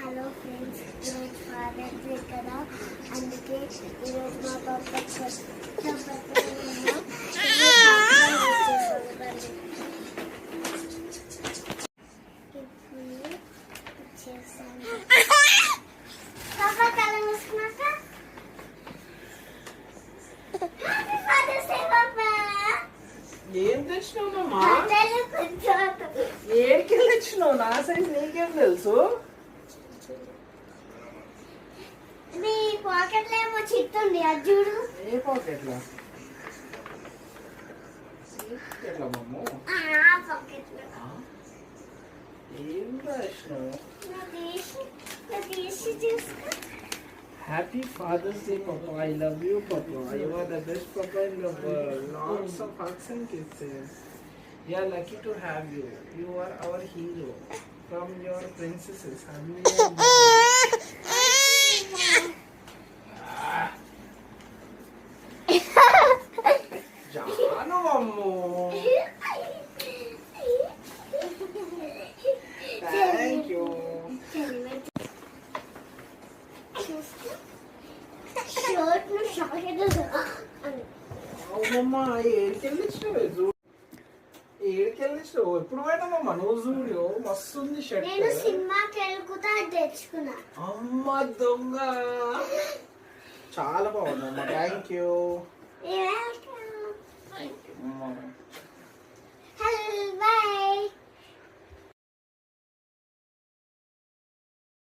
Hello friends, ఈరోజు fathers day కదా, అందుకే ఈరోజు మా పాప కొత్త బట్టలు వచ్చేసాను. పాప కళ మూసుకున్నాక ఫాదర్స్ డే పాప ఏం తెచ్చినావుమ్మా? ఏడికెళ్ళి తెచ్చినావు? నా సైజ్ నీకేం తెలుసు? మీ పాకెట్ లో ఏమో చిట్టు ఉంది, అది చూడు. ఏ పాకెట్ లో? పాకెట్ లో ఏం రాసినావు? చూసుకో. హ్యాపీ ఫాదర్స్ డే పాపా. ఐ లవ్ యూ పాపా. యు ఆర్ ద బెస్ట్ పాపా in the world. Lots of hugs and kisses. We are lucky to have you. You are our hero from your princesses. Janu Ammu. Thank you. అవునమ్మా, ఏడికెళ్ళిచ్చినావు? ఏడికెళ్ళిచ్చినావు? ఎప్పుడు పోయినామమ్మా నువ్వు? జూడియో మస్తు ఉంది shirt. నేను సినిమాకి వెళ్ళుకుతా తెచ్చుకున్నా. అమ్మ దొంగ, చాలా బాగుందమ్మా. Thank you. Bye.